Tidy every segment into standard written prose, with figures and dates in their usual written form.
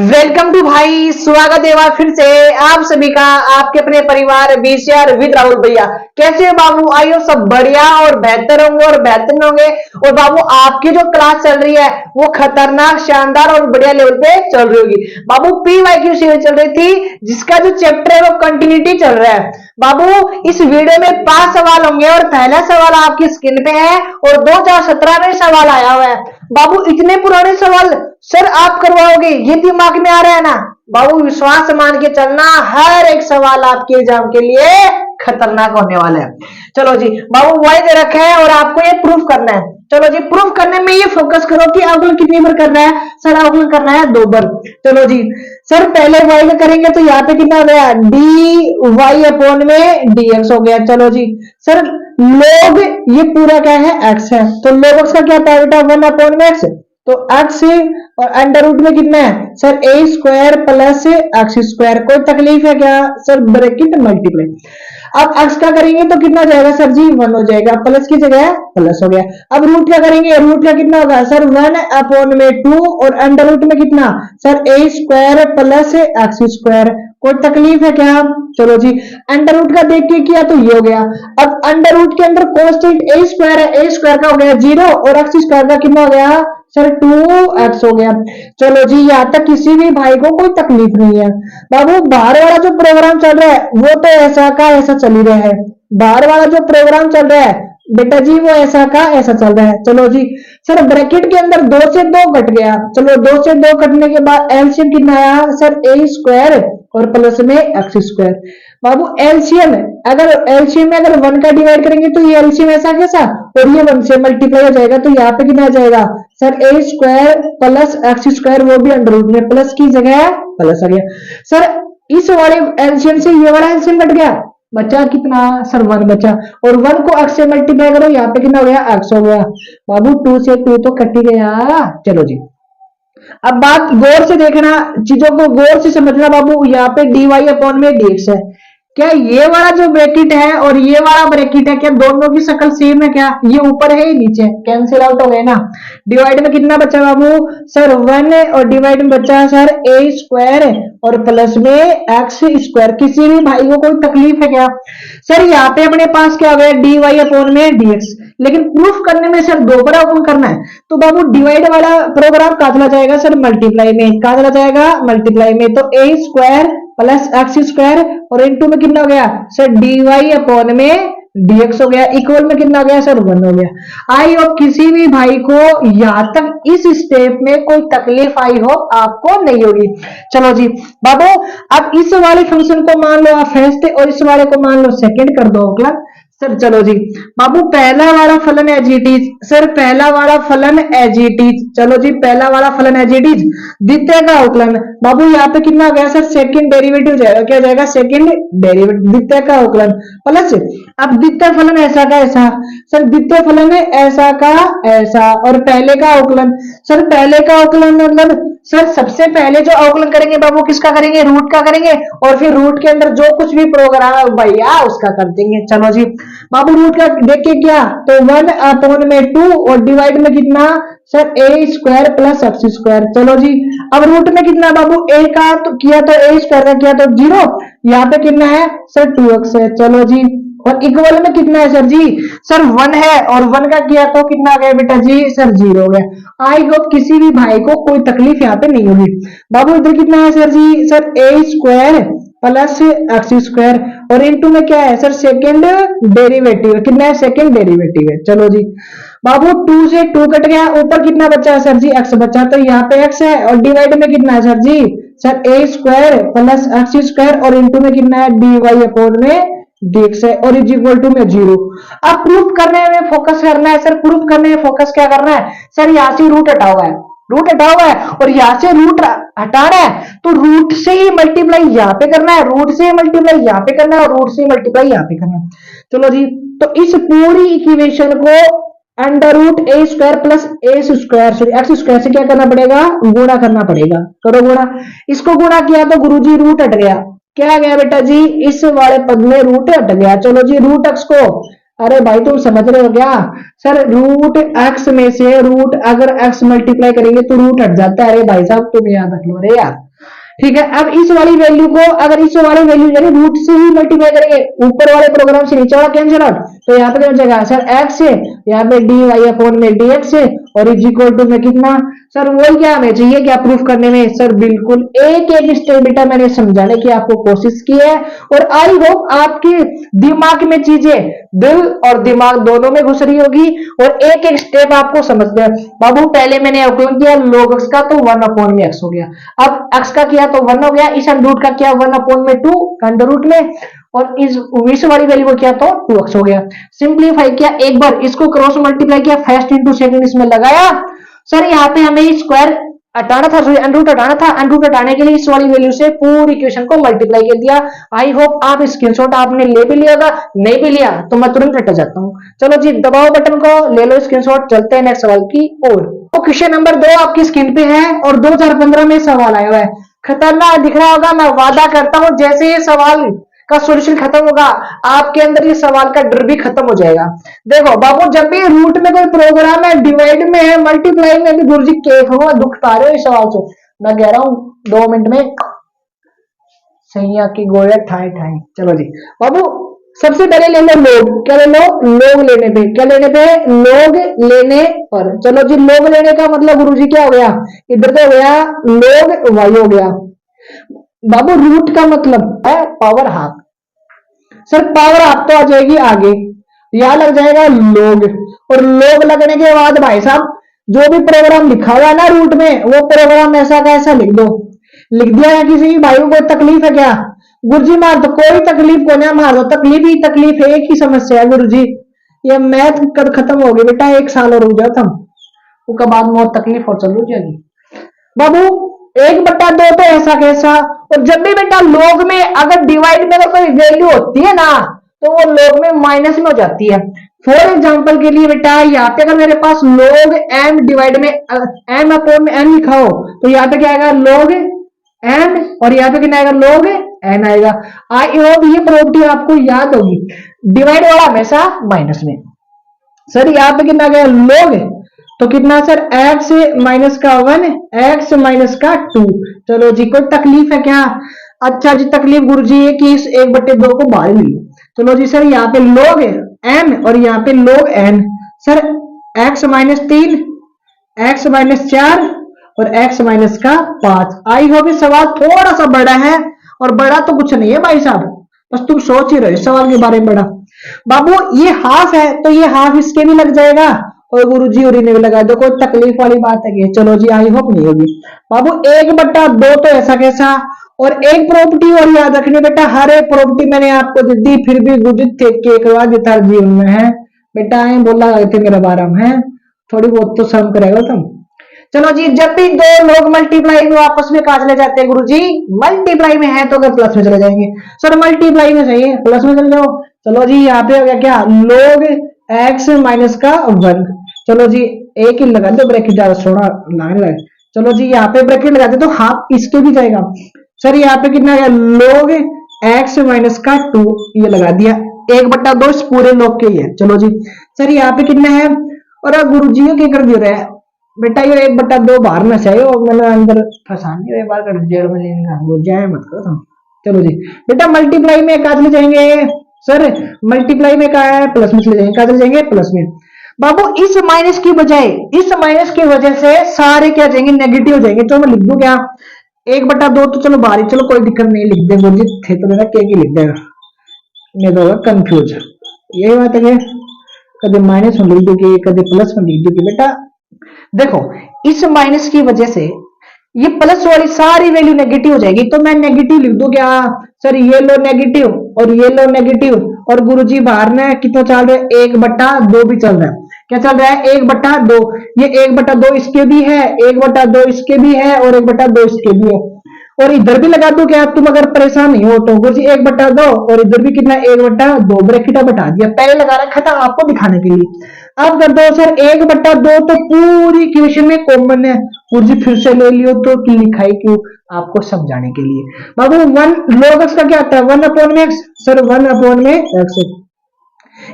Welcome to भाई, स्वागत है बार फिर से आप सभी का आपके अपने परिवार बीसीआर विद राहुल भैया। कैसे हो बाबू? आई हो सब बढ़िया और बेहतर होंगे और बेहतर होंगे। और बाबू आपकी जो क्लास चल रही है वो खतरनाक, शानदार और बढ़िया लेवल पे चल रही होगी। बाबू पीवाईक्यू सीरीज चल रही थी जिसका जो चैप्टर है वो कंटिन्यूटी चल रहा है। बाबू इस वीडियो में 5 सवाल होंगे और पहला सवाल आपकी स्क्रीन पे है और 2017 में सवाल आया हुआ है। बाबू इतने पुराने सवाल सर आप करवाओगे, ये दिमाग में आ रहा है ना? बाबू विश्वास मान के चलना, हर एक सवाल आपके एग्जाम के लिए खतरनाक होने वाला है। चलो जी बाबू, वही दे रखा है और आपको ये प्रूफ करना है। चलो जी, प्रूफ करने में ये फोकस करो कि अवकलन कितनी बार करना है। सर अवकलन करना है 2 बार। चलो जी सर, पहले y का करेंगे तो यहाँ पे कितना हो गया, डी वाई अपॉन में dx हो गया। चलो जी सर, log ये पूरा क्या है, x है, तो log x का क्या था बेटा, 1 अपॉन में x। तो x और अंडर रूट में कितना है सर, ए स्क्वायर प्लस एक्स स्क्वायर। कोई तकलीफ है क्या सर? Bracket multiply. अब x का करेंगे तो कितना जाएगा सर जी, 1 हो जाएगा, प्लस की जगह प्लस हो गया। अब रूट का करेंगे, रूट का कितना होगा सर, 1 अपॉन में 2 और अंडर रूट में कितना सर, ए स्क्वायर प्लस एक्स स्क्वायर। कोई तकलीफ है क्या? चलो जी, अंडर रूट का देख के किया तो ये हो गया। अब अंडर रूट के अंदर कांस्टेंट ए स्क्वायर है, ए स्क्वायर का हो गया 0 और एक्स स्क्वायर का कितना हो गया सर, 2x हो गया। चलो जी, यहाँ तक किसी भी भाई को कोई तकलीफ नहीं है। बाबू बाहर वाला जो प्रोग्राम चल रहा है वो तो ऐसा का ऐसा चल ही रहा है। बाहर वाला जो प्रोग्राम चल रहा है बेटा जी वो ऐसा का ऐसा चल रहा है। चलो जी सर, ब्रैकेट के अंदर 2 से 2 कट गया। चलो 2 से 2 कटने के बाद एलसीएम कितना आया सर, ए स्क्वायर और प्लस में एक्स स्क्वायर। बाबू एलसीएम, अगर एलसीएम में अगर 1 का डिवाइड करेंगे तो ये एलसीएम ऐसा कैसा, और ये 1 से मल्टीप्लाई हो जाएगा तो यहाँ पे कितना आ जाएगा सर, ए स्क्वायर प्लस एक्स स्क्वायर, वो भी अंडर रूट में, प्लस की जगह प्लस आ गया। सर इस वाले एलसीएम से ये वाला एलसीएम कट गया, बचा कितना सर, 1 बचा, और 1 को x से मल्टीप्लाई करो, यहाँ पे कितना हो गया, x हो गया। बाबू 2 से 2 तो कट ही गया। चलो जी, अब बात गौर से देखना, चीजों को गौर से समझना। बाबू यहाँ पे dy अपॉन में dx है, क्या ये वाला जो ब्रैकेट है और ये वाला ब्रैकेट है, क्या दोनों की शक्ल सेम है? क्या ये ऊपर है नीचे, कैंसिल आउट हो गए ना। डिवाइड में कितना बचा बाबू सर, 1 और डिवाइड में बचा सर ए स्क्वायर और प्लस में एक्स स्क्वायर। किसी भी भाई को कोई तकलीफ है क्या? सर यहाँ पे अपने पास क्या हो गया, डी वाई अपॉन में dx, लेकिन प्रूफ करने में सर 2 बार ओपन करना है। तो बाबू डिवाइड वाला प्रोग्राम कहाँ चला जाएगा सर, मल्टीप्लाई में। कहाँ चला जाएगा, मल्टीप्लाई में। तो ए स्क्वायर प्लस एक्स स्क्वायर और इनटू में कितना हो गया सर, डी वाई अपॉन में dx हो गया, इक्वल में कितना हो गया सर, 1 हो गया। आई होप किसी भी भाई को यहां तक इस स्टेप में कोई तकलीफ आई हो आपको नहीं होगी। चलो जी बाबू, अब इस वाले फंक्शन को मान लो आप फर्स्ट और इस वाले को मान लो सेकंड कर दो अवकलन सर। चलो जी बाबू, पहला वाला फलन एज इट इज सर, पहला वाला फलन एज इट इज। चलो जी, पहला वाला फलन एज इट इज। द्वितीय का अवकलन बाबू यहाँ पे कितना हो गया सर, सेकंड डेरिवेटिव जाएगा, क्या जाएगा, सेकंड डेरिवेटिव। द्वितीय का अवकलन प्लस, अब द्वितीय फलन ऐसा का ऐसा सर, द्वितीय फलन है ऐसा का ऐसा, और पहले का अवकलन सर, पहले का अवकलन मतलब सर सबसे पहले जो अवकलन करेंगे बाबू किसका करेंगे, रूट का करेंगे, और फिर रूट के अंदर जो कुछ भी प्रोग्राम है भैया उसका कर देंगे। चलो जी बाबू, रूट का देख के क्या, तो 1 अपॉन में 2 और डिवाइड में कितना सर, ए स्क्वायर प्लस एक्स स्क्वायर। चलो जी, अब रूट में कितना बाबू, ए का तो किया तो ए स्क्वायर का किया तो 0, यहाँ पे कितना है सर 2x है। चलो जी, और इक्वल में कितना है सर जी, सर 1 है, और 1 का किया तो कितना आ गया बेटा जी सर, 0 हो गया। आई होप किसी भी भाई को कोई तकलीफ यहाँ पे नहीं होगी। बाबू इधर कितना है सर जी, सर ए स्क्वायर प्लस एक्स स्क्वायर, और इनटू में क्या है सर, सेकंड डेरिवेटिव। कितना है, सेकंड डेरिवेटिव है। चलो जी बाबू, 2 से 2 कट गया, ऊपर कितना बचा है सर जी, x बचा, तो यहाँ पे x है, और डिवाइड में कितना है सर जी, सर ए स्क्वायर प्लस एक्स स्क्वायर, और इनटू में कितना है, डी वाई अपॉन में dx है, और इज इक्वल टू में 0। अब प्रूफ करने में फोकस करना है सर, प्रूफ करने में फोकस क्या करना है सर, यहाँ से रूट हटा हुआ है, रूट हटा हुआ है, और यहाँ से रूट हटाना है तो रूट से ही मल्टीप्लाई यहाँ पे करना है, रूट से मल्टीप्लाई यहाँ पे करना है, और रूट से मल्टीप्लाई यहाँ पे करना है। चलो जी, तो इस पूरी इक्वेशन को अंडर रूट ए स्क्वायर प्लस ए स्क्वायर सॉरी एक्स स्क्वायर से क्या करना पड़ेगा, गुणा करना पड़ेगा। करो गुणा, इसको गुणा किया तो गुरुजी रूट हट गया, क्या गया बेटा जी, इस वाले पद में रूट हट गया। चलो जी, रूट एक्स को अरे भाई तुम समझ रहे हो क्या? सर रूट एक्स में से रूट अगर एक्स मल्टीप्लाई करेंगे तो रूट हट जाता है। अरे भाई साहब तुम याद रख लो रे यार। ठीक है, अब इस वाली वैल्यू को, अगर इस वाली वैल्यू यानी रूट से ही मल्टीप्लाई करेंगे, ऊपर वाले प्रोग्राम से नीचे वाला कैंसिल आउट, तो यहाँ पे क्या हो जाएगा सर एक्स है, यहाँ पे डी वाई अपॉन में डी एक्स है, और इज इक्वल टू में कितना। सर वही क्या हमें चाहिए क्या प्रूफ करने में? सर बिल्कुल एक एक स्टेप बेटा मैंने समझाने की आपको कोशिश की है, और आई होप आपके दिमाग में चीजें दिल और दिमाग दोनों में घुस रही होगी, और एक एक स्टेप आपको समझ गया। बाबू पहले मैंने अवकलन किया log x का तो 1 अपॉन में x हो गया, अब x का किया तो 1 हो गया, इस अंडर रूट का किया 1 अपॉन में 2 अंडर रूट में, और इस वाली वैल्यू को किया तो 2x हो गया। सिंप्लीफाई किया, एक बार इसको क्रॉस मल्टीप्लाई किया, फर्स्ट इंटू सेकंड इसमें लगाया। सर यहाँ पे हमें स्क्वायर हटाना था, सॉरी अंडर रूट हटाना था, अंडर रूट हटाने के लिए इस वाली वैल्यू से पूरी इक्वेशन को मल्टीप्लाई कर दिया। आई होप आप स्क्रीनशॉट आपने ले भी लिया होगा, नहीं भी लिया तो मैं तुरंत हटा जाता हूँ। चलो जी दबाओ बटन को, ले लो स्क्रीनशॉट, चलते हैं नेक्स्ट सवाल की ओर। तो क्वेश्चन नंबर 2 आपकी स्क्रीन पे है, और 2015 में सवाल आया हुआ है। खतरनाक दिख रहा होगा, मैं वादा करता हूँ जैसे ये सवाल का सॉल्यूशन खत्म होगा आपके अंदर ये सवाल का डर भी खत्म हो जाएगा। देखो बाबू, जब भी रूट में कोई प्रोग्राम है, डिवाइड में है, मल्टीप्लाई में भी, गुरुजी केफ हुआ दुख पा रहे हो इस सवाल से, मैं कह रहा हूं 2 मिनट में सैया की गोया ठाई ठाई। चलो जी बाबू, सबसे पहले ले लो लोग, क्या ले लो? लोग लेने पे, क्या लेने पे? लोग लेने पर। चलो जी लोग लेने का मतलब गुरुजी क्या हो गया? इधर तो हो गया लोग वाई हो गया। बाबू रूट का मतलब है power half. Sir power half तो आ जाएगी आगे, यहां लग जाएगा लोग, और लोग लगने के बाद भाई साहब जो भी प्रोग्राम लिखा हुआ है ना रूट में, वो प्रोग्राम ऐसा का ऐसा लिख दो। लिख दिया है, किसी भी भाई को कोई तकलीफ है क्या? गुरुजी मार दो, कोई तकलीफ को ना मार दो, तकलीफ ही तकलीफ है, एक ही समस्या है गुरुजी, ये मैथ कब खत्म होगी बेटा, 1 साल और रुक जाओ तुम, उसके बाद बहुत तकलीफ और चल जाएगी। बाबू 1/2 तो ऐसा कैसा, और जब भी बेटा लोग में अगर डिवाइड में अगर कोई वैल्यू होती है ना, तो वो लोग में माइनस में हो जाती है। फॉर एग्जांपल के लिए बेटा यहाँ पे अगर मेरे पास लोग एम डिवाइड में एम अपॉन में एन लिखा हो, तो यहाँ पे क्या आएगा? लोग एम, और यहाँ पे कितना आएगा? लोग एन आएगा। आई होप ये प्रॉपर्टी आपको याद होगी, डिवाइड वाला हमेशा माइनस में। सर यहाँ पे कितना गया? लोग, तो कितना सर? एक्स माइनस का 1, एक्स माइनस का 2। चलो जी कोई तकलीफ है क्या? अच्छा जी तकलीफ गुरुजी है कि इस 1/2 को बाहर ले लो। चलो जी सर यहाँ पे लोग एम और यहाँ पे log n. Sir x minus 3, x minus 4 और एक्स माइनस का 5। आई होप ये सवाल थोड़ा सा बड़ा है, और बड़ा तो कुछ नहीं है भाई साहब, बस तुम सोच ही रहे इस सवाल के बारे में बड़ा। बाबू ये हाफ है तो ये हाफ इसके भी लग जाएगा, और गुरुजी और ने भी लगा दो, कोई तकलीफ वाली बात है कि? चलो जी आई होप नहीं होगी। बाबू 1/2 तो ऐसा कैसा, और एक प्रॉपर्टी और याद रखनी बेटा, हर एक प्रॉपर्टी मैंने आपको दे दी, फिर भी गुरुजी थे के करवा देता जीवन में है बेटा, बोला थे मेरे बारे में है, थोड़ी बहुत तो शर्म करेगा तुम। चलो जी, जब भी दो लोग मल्टीप्लाई में आपस में कहा चले जाते हैं गुरुजी? मल्टीप्लाई में है तो अगर प्लस में चले जाएंगे। सर मल्टीप्लाई में सही है, प्लस में चले जाओ। चलो जी यहाँ पे हो गया क्या? लोग एक्स माइनस का 1। चलो जी एक ही लगा दो ब्रैकेट, ज्यादा थोड़ा लगाने लगे। चलो जी यहाँ पे ब्रैकेट लगाते तो हाफ इसके भी जाएगा। सर यहाँ पे कितना गया? लोग एक्स माइनस का 2, ये लगा दिया। 1/2 इस पूरे लोग के ही है। चलो जी सर यहाँ पे कितना है? और गुरु जी क्या कर दिया है बेटा, ये 1/2 बाहर में चाहिए, और मैंने अंदर फंसा नहीं, बाहर कर जेल में लेंगे, जाए मत करो तुम। चलो जी बेटा मल्टीप्लाई में कहा चले जाएंगे? सर मल्टीप्लाई में कहा है प्लस में चले जाएंगे, कहा चले जाएंगे? प्लस में। बाबू इस माइनस की बजाय, इस माइनस की वजह से सारे क्या जाएंगे? नेगेटिव हो जाएंगे। तो मैं लिख दूं क्या? 1/2 तो चलो बाहर, चलो कोई दिक्कत नहीं, लिख दे गुरु जी, थे तो मेरा के लिख देगा, नहीं तो होगा कंफ्यूज। यही बात है कि कभी माइनस में लिख दोगे, कभी प्लस में लिख दोगे। बेटा देखो इस माइनस की वजह से ये प्लस वाली सारी वैल्यू नेगेटिव हो जाएगी, तो मैं नेगेटिव लिख दूं क्या? सर ये लो नेगेटिव और ये लो नेगेटिव, और गुरुजी बाहर में कितना चल रहा है? 1/2 भी चल रहा है। क्या चल रहा है? 1/2। ये 1/2 इसके भी है, 1/2 इसके भी है, और 1/2 इसके भी है, और इधर भी लगा दो क्या? तुम अगर परेशान नहीं हो तो गुरुजी 1/2, और इधर भी कितना? 1/2 ब्रैकेट बैठा दिया, पहले लगा रखा था आपको दिखाने के लिए। अब कर दो सर 1/2 तो पूरी इक्वेशन में कॉमन है, गुरुजी फिर से ले लियो तो लिखाई क्यों? आपको समझाने के लिए। बाबू 1 log x का क्या आता है? 1/x। सर 1/x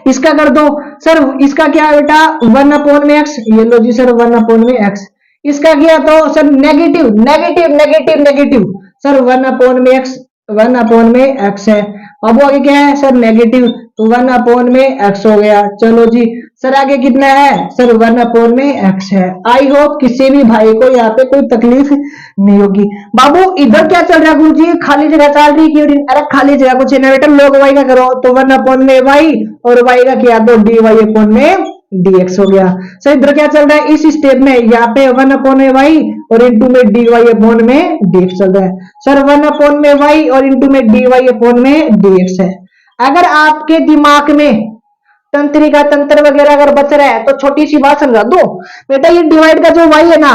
इसका कर दो सर, इसका क्या है बेटा 1/x, ये लो जी सर 1/x। इसका किया तो sir negative negative negative negative sir 1/x, 1/x है। अब आगे क्या है सर नेगेटिव, तो 1/x हो गया। चलो जी सर आगे कितना है सर 1/x है। आई होप किसी भी भाई को यहाँ पे कोई तकलीफ नहीं होगी। बाबू इधर क्या चल रहा है गुरु जी, खाली जगह चल रही क्यों? अरे खाली जगह कुछ नहीं बेटा, लोग वाई का करो तो 1/y और y का किया तो dy/dx हो गया। सर इधर क्या चल रहा है इस स्टेप में, यहाँ पे 1/y और इंटू में dy/dx चल रहा है। सर 1/y और इंटू में dy/dx है। अगर आपके दिमाग में तंत्रिका तंत्र वगैरह अगर बच रहा है तो छोटी सी बात समझा दो बेटा, ये डिवाइड का जो y है ना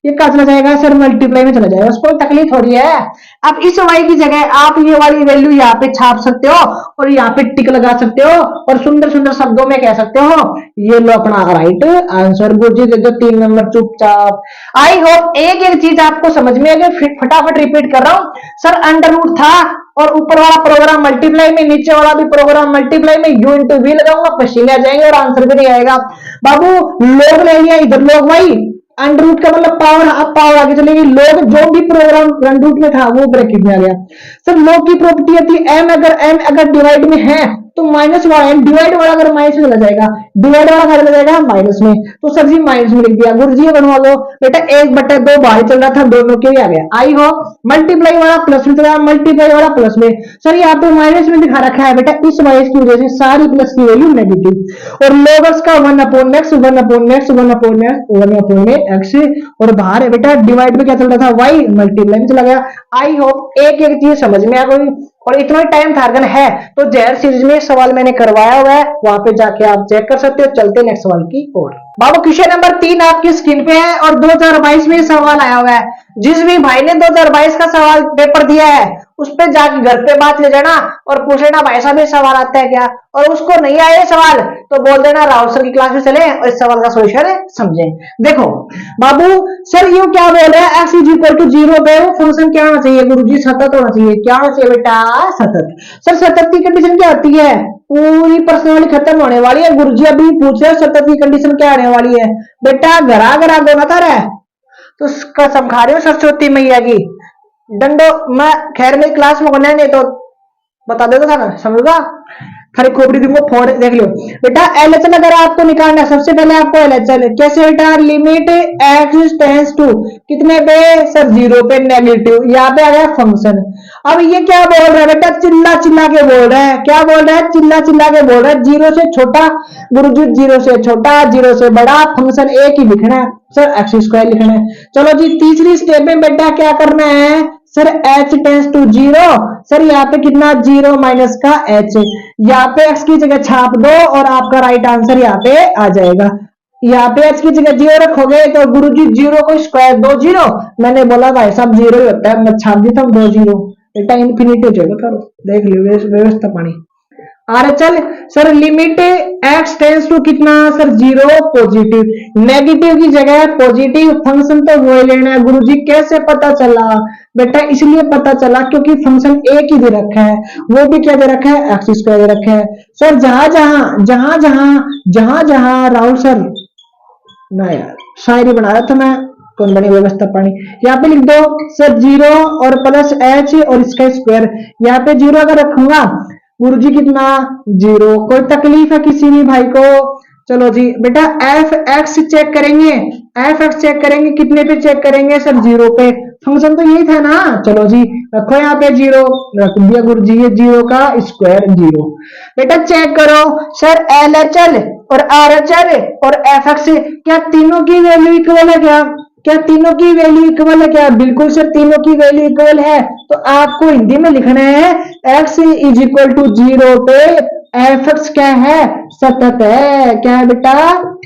ये कहा चला जाएगा सर मल्टीप्लाई में चला जाएगा, उसको तकलीफ हो रही है। अब इस y की जगह आप ये वाली वैल्यू यहाँ पे छाप सकते हो और यहाँ पे टिक लगा सकते हो और सुंदर सुंदर शब्दों में कह सकते हो ये लो अपना राइट आंसर। गुरुजी दे दो 3 नंबर चुपचाप। आई होप एक एक चीज आपको समझ में आ गई, फटाफट रिपीट कर रहा हूँ। सर अंडर रूट था और ऊपर वाला प्रोग्राम मल्टीप्लाई में, नीचे वाला भी प्रोग्राम मल्टीप्लाई में, यू इंटू वी लगाऊंगा पसीने आ जाएंगे और आंसर भी नहीं आएगा। बाबू लोग ले लिया इधर, लोग भाई अंडर रूट का मतलब पावर, अब पावर आगे चलेगी। लोग जो भी प्रोग्राम अंडर रूट में था वो ब्रैकेट में आ गया। सर लोग की प्रॉपर्टी होती है m अगर डिवाइड में है तो माइनस वाला एम, डिवाइड वाला अगर माइनस में चला जाएगा, डिवाइड वाला चला जाएगा माइनस में, तो सर जी माइनस में लिख दिया। गुरु जी बनवा लो बेटा 1/2 बाहर चल रहा था, दोनों के भी आ गया। आई हो मल्टीप्लाई वाला प्लस में चला, मल्टीप्लाई वाला प्लस में। सर यहाँ पे माइनस में दिखा रखा है बेटा, इस माइनस की वजह से सारी प्लस की वैल्यू नेगेटिव। और लोगस का 1/x 1/x 1/x और बाहर है बेटा डिवाइड में क्या चल रहा था y, मल्टीप्लाई में चला गया। आई होप एक एक चीज समझ में आ गई और इतना टाइम टारगन है तो जहर सीरीज में सवाल मैंने करवाया हुआ है, वहां पे जाके आप चेक कर सकते हो। चलते नेक्स्ट सवाल की ओर। बाबू क्वेश्चन नंबर 3 आपकी स्क्रीन पे है और 2022 में सवाल आया हुआ है। जिस भी भाई ने 2022 का सवाल पेपर दिया है उस पे जाके घर पे बात ले जाना और पूछ लेना भाई साहब ये सवाल आता है क्या, और उसको नहीं आए सवाल तो बोल देना राहुल सर की क्लास में चले और इस सवाल का सोल्यूशन समझें। देखो बाबू सर ये क्या बोल रहा है x = 0 पे वो फंक्शन क्या होना चाहिए गुरुजी, सतत होना चाहिए। क्या होना चाहिए बेटा सतत। सर सतत की कंडीशन क्या होती है, पूरी पर्सनालिटी खत्म होने वाली है। गुरुजी अभी पूछ रहे सतत की कंडीशन क्या आने वाली है बेटा, घरा घरा गोना रहा है तो कसम खा रही हूँ सरस्वती मैया की डंडो। मैं खैर मेरी क्लास में होना नहीं तो बता देता था ना, समझूंगा खाली खोपड़ी दूंगा फोड़ देख लो बेटा। एलएचएल अगर आपको निकालना है सबसे पहले आपको एलएचएल कैसे बेटा, लिमिट x टेंड्स टू कितने पे सर 0 पे नेगेटिव, यहाँ पे आ गया फंक्शन। अब ये क्या बोल रहा है बेटा, चिल्ला चिल्ला के बोल रहा है। क्या बोल रहा है, चिल्ला चिल्ला के बोल रहा है 0 से छोटा गुरुजी, 0 से छोटा 0 से बड़ा फंक्शन एक ही लिखना है सर, x² लिखना है। चलो जी तीसरी स्टेप में बेटा क्या करना है sir, h tends to 0। Sir यहाँ पे कितना 0 माइनस का h, यहाँ पे x की जगह छाप दो और आपका राइट आंसर यहाँ पे आ जाएगा। यहाँ पे h की जगह 0 रखोगे तो गुरुजी 0 को स्क्वायर 2 0, मैंने बोला भाई साहब 0 ही होता है, मैं छाप देता हूँ 2 0 बेटा, इन्फिनिटी हो जाएगा। करो देख लो व्यवस्था पानी आ रहा। चल sir limit x tends to कितना सर 0 पॉजिटिव, नेगेटिव की जगह पॉजिटिव, फंक्शन तो वो ही लेना है। गुरुजी कैसे पता चला बेटा, इसलिए पता चला क्योंकि फंक्शन एक ही दे रखा है, वो भी क्या दे रखा है x² दे रखा है। सर जहां जहां राहुल सर ना यार शायरी बना रहा था मैं, कौन बनी व्यवस्था पानी। यहाँ पे लिख दो सर 0 और प्लस h और इसका स्क्वायर, यहाँ पे 0 अगर रखूंगा गुरुजी कितना 0। कोई तकलीफ है किसी भी भाई को? चलो जी बेटा f(x) चेक करेंगे, f(x) चेक करेंगे कितने पे चेक करेंगे सर 0 पे, फंक्शन तो यही था ना। चलो जी रखो यहाँ पे 0 रख दिया गुरुजी, ये 0 का स्क्वायर 0। बेटा चेक करो सर LHL और RHL और f(x) क्या तीनों की वैल्यू इक्वल है क्या तीनों की वैल्यू इक्वल है क्या? बिल्कुल सर तीनों की वैल्यू इक्वल है। तो आपको हिंदी में लिखना है x = 0 पे f(x) क्या है सतत है। क्या है बेटा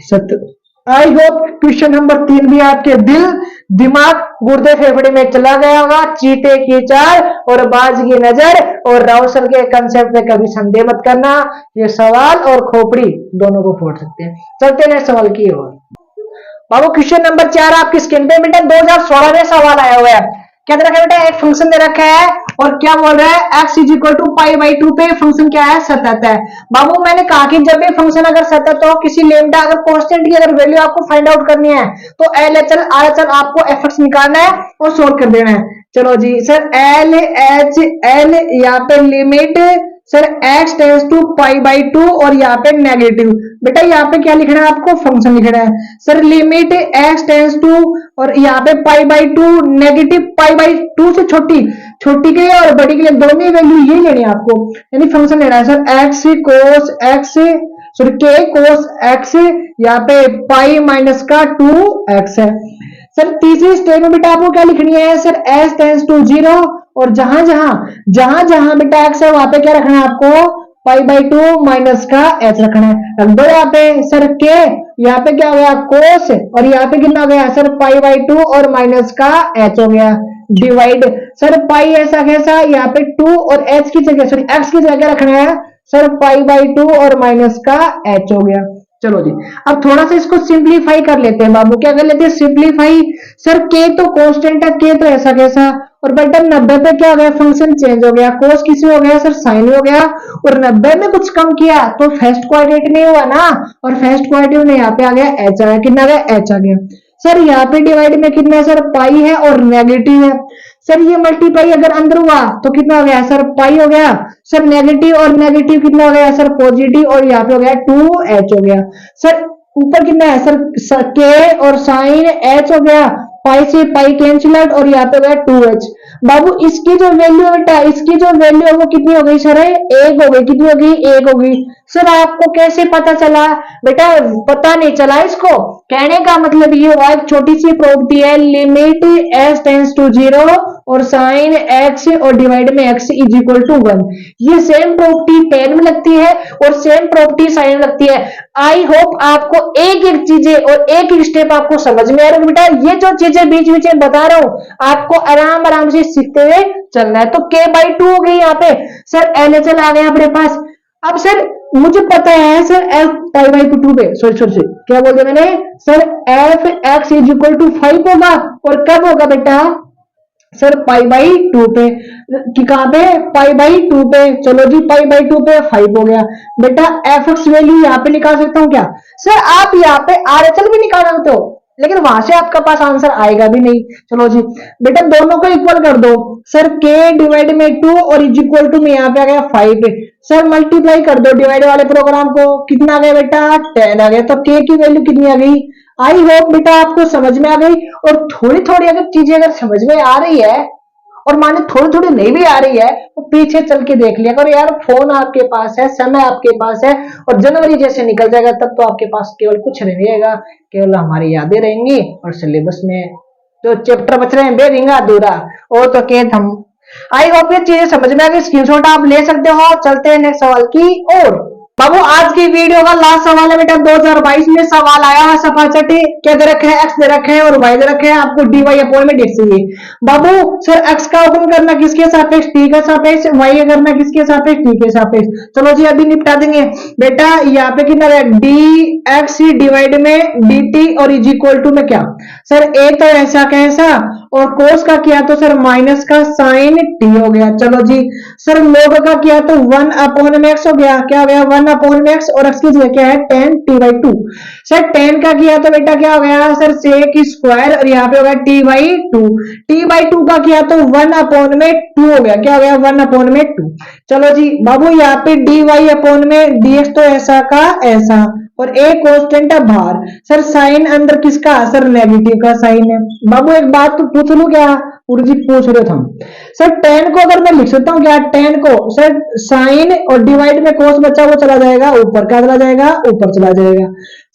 सतत। आई होप क्वेश्चन नंबर 3 भी आपके दिल दिमाग गुर्दे फेफड़े में चला गया होगा। चीते की चाल और बाज की नजर और राव सर के कंसेप्ट में कभी संदेह मत करना, ये सवाल और खोपड़ी दोनों को फोड़ सकते हैं। चलते हैं सवाल की ओर। बाबू क्वेश्चन नंबर 4 आपकी स्क्रीन पे बेटा 2016 में सवाल आया हुआ है। क्या दे रखा है बेटा, एक फंक्शन दे रखा है और क्या बोल रहा है, x is equal to pi by 2 पे फंक्शन क्या है, सतत है। बाबू मैंने कहा कि जब भी फंक्शन अगर सतत हो, किसी लेमडा अगर कांस्टेंट की अगर वैल्यू आपको फाइंड आउट करनी है तो LHL RHL आपको एफ निकालना है और सोल्व कर देना है। चलो जी सर, LHL यहाँ पे limit sir x tends to pi by 2 और यहाँ पे नेगेटिव, बेटा यहाँ पे क्या लिखना है आपको, फंक्शन लिखना है sir, limit x tends to और यहाँ पे pi by 2 negative pi by 2 से छोटी, छोटी के लिए और बड़ी के लिए दोनों वैल्यू ये लेनी है आपको, यानी फंक्शन लेना है सर x कोस x सॉरी k कोस x यहाँ पे पाई माइनस का 2x है। सर तीसरी स्टेप में बेटा आपको क्या लिखनी है सर, s टेंस टू 0 और जहां जहां बेटा x है वहां पे क्या रखना है आपको, पाई बाई 2 माइनस का h रखना है, रख दो यहाँ पे सर k, यहाँ पे क्या हो गया कोस और यहाँ पे कितना हो गया सर पाई बाई 2 और माइनस का h हो गया, डिवाइड सर पाई ऐसा कैसा, यहाँ पे 2 और h की जगह सॉरी x की जगह रखना है सर पाई बाई 2 और माइनस का h हो गया। चलो जी अब थोड़ा सा इसको सिंप्लीफाई कर लेते हैं बाबू, क्या कर लेते हैं सिंप्लीफाई, सर k तो कांस्टेंट है, k तो ऐसा कैसा और बेटा 90 पे क्या हो गया, फंक्शन चेंज हो गया, कोस किसी हो गया सर साइन हो गया और 90 में कुछ कम किया तो फर्स्ट क्वाड्रेटिक नहीं हुआ ना, और फर्स्ट क्वाड्रेटिक में यहाँ पे आ गया h आ गया, कितना आ गया h आ गया सर, यहाँ पे डिवाइड में कितना है सर पाई है और नेगेटिव है सर, ये मल्टीप्लाई अगर अंदर हुआ तो कितना हो गया सर पाई हो गया सर, नेगेटिव और नेगेटिव कितना हो गया सर पॉजिटिव और यहाँ पे हो गया 2h हो गया सर, ऊपर कितना है सर k और साइन h हो गया, पाई से पाई कैंसिल आउट और यहाँ पे हो गया 2h। बाबू इसकी जो वैल्यू बेटा, इसकी जो वैल्यू है वो कितनी हो गई सर, एक हो गई, कितनी हो गई, एक हो गई सर, आपको कैसे पता चला बेटा, पता नहीं चला, इसको कहने का मतलब ये हुआ एक छोटी सी प्रॉपर्टी है, लिमिट s टेंस टू 0 और साइन x और डिवाइड में x इज इक्वल टू 1, ये सेम प्रॉपर्टी टेन में लगती है और सेम प्रॉपर्टी साइन में लगती है। आई होप आपको एक एक चीजें और एक एक स्टेप आपको समझ में आ रहा है बेटा, ये जो चीजें बीच बीच में बता रहा हूं आपको आराम आराम से सीखते हुए चलना है। तो k बाई 2 हो गई यहाँ पे सर, LHL आ गया अपने पास। अब सर मुझे पता है सर f पाई बाई 2 पे सॉरी क्या बोल दिया मैंने sir, f x is equal to 5 होगा और कब होगा बेटा सर पाई बाई 2 पे, कि कहां पे पाई बाई 2 पे, चलो जी पाई बाई 2 पे 5 हो गया बेटा, एफ एक्स वैल्यू यहाँ पे निकाल सकता हूँ क्या सर, आप यहाँ पे RHL भी निकाल सकते हो लेकिन वहां से आपका पास आंसर आएगा भी नहीं। चलो जी बेटा दोनों को इक्वल कर दो सर, k डिवाइड में 2 और इज इक्वल टू में यहाँ पे आ गया 5 सर, मल्टीप्लाई कर दो डिवाइड वाले प्रोग्राम को, कितना आ गया बेटा 10 आ गया, तो k की वैल्यू कितनी आ गई। आई होप बेटा आपको समझ में आ गई, और थोड़ी थोड़ी अगर चीजें अगर समझ में आ रही है और माने थोड़ी थोड़ी नहीं भी आ रही है तो पीछे चल के देख लिया करो यार, फोन आपके पास है, समय आपके पास है, और जनवरी जैसे निकल जाएगा तब तो आपके पास केवल कुछ नहीं रहेगा, केवल हमारी यादें रहेंगी और सिलेबस में जो चैप्टर बच रहे हैं वे रहेंगे अधूरा, और तो केत हम। आई होप ये चीजें समझ में आ गई, स्क्रीनशॉट आप ले सकते हो। चलते हैं नेक्स्ट सवाल की ओर। बाबू आज की वीडियो का लास्ट सवाल है बेटा, 2022 में सवाल आया है सफा चटे, क्या दे रखे है, एक्स दे रखे है और वाई दे रखे है, आपको dy अपॉन में डेक्स चाहिए। बाबू सर एक्स का हुक्म करना किसके सापेक्ष, टी के सापेक्ष, वाई करना किसके सापेक्ष, टी के सापेक्ष। चलो जी अभी निपटा देंगे बेटा, यहाँ पे कितना है डी एक्स डिवाइड में डी टी और इज इक्वल टू में क्या सर, ए तो ऐसा कैसा और कोस का किया तो सर माइनस का साइन टी हो गया। चलो जी सर लोग का किया तो 1 अपॉन में एक्स हो गया, क्या हो गया 1 अपॉन में एक्स और एक्स की जगह क्या है 10 टी बाई 2। सर 10 का किया तो बेटा क्या हो गया सर सेक स्क्वायर और यहाँ पे हो गया टी बाई 2। टी बाई 2 का किया तो 1 अपॉन में 2 हो गया, क्या हो गया 1 अपॉन में 2। चलो जी बाबू यहाँ पे डी वाई अपॉन में डीएक्स तो ऐसा का ऐसा और ए कांस्टेंट है बाहर। सर साइन अंदर किसका सर नेगेटिव का साइन है। बाबू एक बात तो पूछ लूं क्या, उर्जी पूछ रहे थे हम सर, tan को अगर मैं लिख सकता हूँ क्या, tan को सर साइन और डिवाइड में कोस बचा वो चला जाएगा ऊपर, क्या चला जाएगा ऊपर चला जाएगा।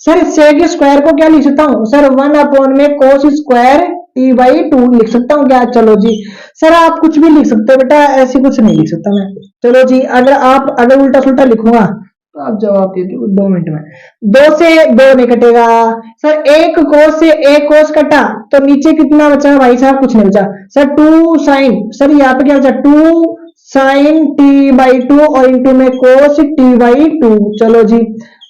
सर सेक स्क्वायर को क्या लिख सकता हूँ सर 1 अपॉन में कोस स्क्वायर टी बाई 2 लिख सकता हूँ क्या। चलो जी सर आप कुछ भी लिख सकते हो बेटा, ऐसे कुछ नहीं लिख सकता मैं। चलो जी अगर उल्टा सुल्टा लिखूंगा तो आप जवाब दे दो 2 मिनट में, 2 से 2 नहीं कटेगा सर, एक कोस से एक कोस कटा तो नीचे कितना बचा भाई साहब, कुछ नहीं बचा सर 2 साइन, सर यहाँ पे क्या बचा 2 साइन टी बाई 2 और इंटू में कोस टी बाई 2। चलो जी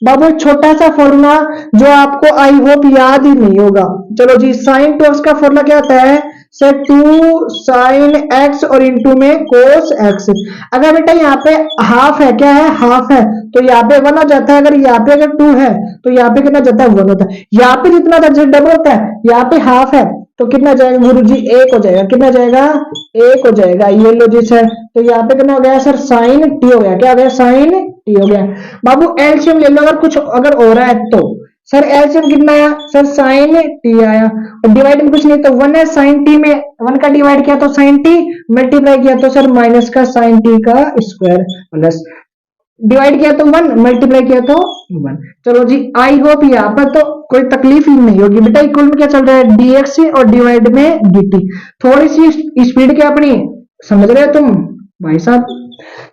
बाबू छोटा सा फॉर्मूला जो आपको आई होप याद ही नहीं होगा। चलो जी साइन टू एक्स का फॉर्मूला क्या होता है सर 2 साइन एक्स और इंटू में कोस एक्स। अगर बेटा यहाँ पे हाफ है, क्या है, हाफ है, तो यहाँ पे 1 हो जाता है। अगर यहाँ पे अगर 2 है तो यहाँ पे कितना जाता है, 1 होता है। यहाँ पे जितना डबल होता है, यहाँ पे हाफ है तो कितना जाएगा गुरु जी, 1 हो जाएगा। कितना जाएगा, 1 हो जाएगा। ये लो जी सर, तो यहाँ पे कितना हो गया सर, साइन टी हो गया। क्या हो गया, साइन टी हो गया। बाबू एलसीएम ले लो, अगर कुछ अगर हो रहा है तो। सर एलसीएम कितना आया, सर साइन टी आया। और डिवाइड में कुछ नहीं, तो 1 है साइन टी में, 1 का डिवाइड किया तो साइन टी, मल्टीप्लाई किया तो सर माइनस का साइन टी का स्क्वायर, प्लस डिवाइड किया तो 1, मल्टीप्लाई किया तो 1। चलो जी, आई होप यहाँ पर तो कोई तकलीफ ही नहीं होगी बेटा। इक्वल में क्या चल रहा है, dx और डिवाइड में dt। थोड़ी सी स्पीड क्या अपनी समझ रहे हो तुम भाई साहब।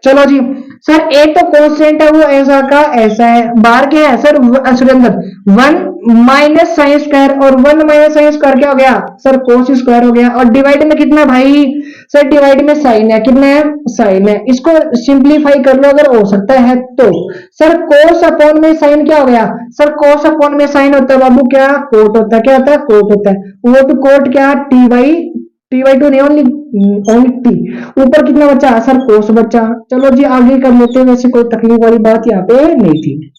चलो जी सर, एक तो कॉन्स्टेंट है वो ऐसा का ऐसा है, बाहर क्या है sir, Surendra 1 minus sine square, और 1 माइनस साइन स्क्वायर क्या हो गया सर, कोस स्क्वायर हो गया। और डिवाइड में कितना भाई, सर डिवाइड में साइन है, कितना है, साइन है। इसको सिंप्लीफाई कर लो अगर हो सकता है तो। सर कोस अपॉन में साइन क्या हो गया, सर कोस अपॉन में साइन होता है बाबू क्या, कोट होता है। क्या होता है, कोट होता है। वो तो कोट क्या, टी बाई टू नहीं, ओनली टी। ऊपर कितना बचा सर, कोस बचा। चलो जी आगे कर लेते हैं, वैसे कोई तकलीफ वाली बात यहाँ पे नहीं थी।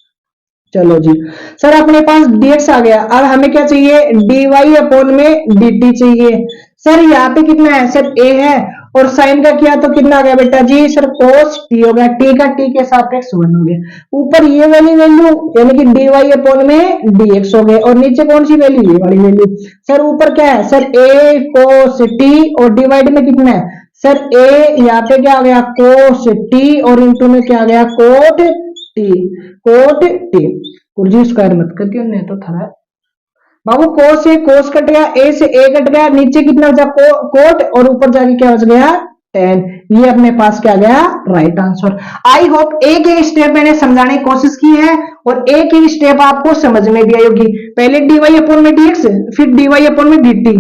चलो जी सर, अपने पास dx आ गया। अब हमें क्या चाहिए, dy अपॉन में dt चाहिए। सर यहाँ पे कितना है सर, a है, और साइन का किया तो कितना आ गया बेटा जी, सर cos t हो गया। t का t के सापेक्ष 1 हो गया। ऊपर ये वाली वैल्यू यानी कि dy अपॉन में dx हो गए, और नीचे कौन सी वैल्यू, ये वाली वैल्यू। सर ऊपर क्या है सर, a cos t, और डिवाइड में कितना है सर, a यहाँ पे क्या आ गया, cos t, और इंटू में क्या आ गया, cot t, कोट टी। कुर्जी स्क्वायर मत कर दियो, नहीं तो था बाबू। कोस से कोस कट गया, ए से ए कट गया, नीचे कितना बचा, कोट, और ऊपर जाके क्या बच गया, 10। ये अपने पास क्या गया, राइट आंसर। आई होप एक एक स्टेप मैंने समझाने की कोशिश की है, और एक एक स्टेप आपको समझ में भी आई होगी। पहले dy अपॉन में dx, फिर dy अपॉन में dt,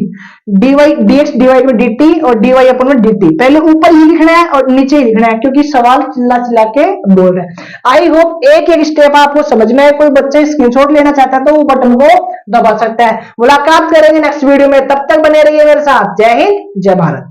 dx डिवाइड में dt, और dy अपॉन में dt। पहले ऊपर ही लिखना है और नीचे ही लिखना है, क्योंकि सवाल चिल्ला चिल्ला के बोल रहा है। आई होप एक एक स्टेप आपको समझ में आए। कोई बच्चा स्क्रीनशॉट लेना चाहता है तो वो बटन को दबा सकता है। मुलाकात करेंगे नेक्स्ट वीडियो में, तब तक बने रहिए मेरे साथ। जय हिंद, जय भारत।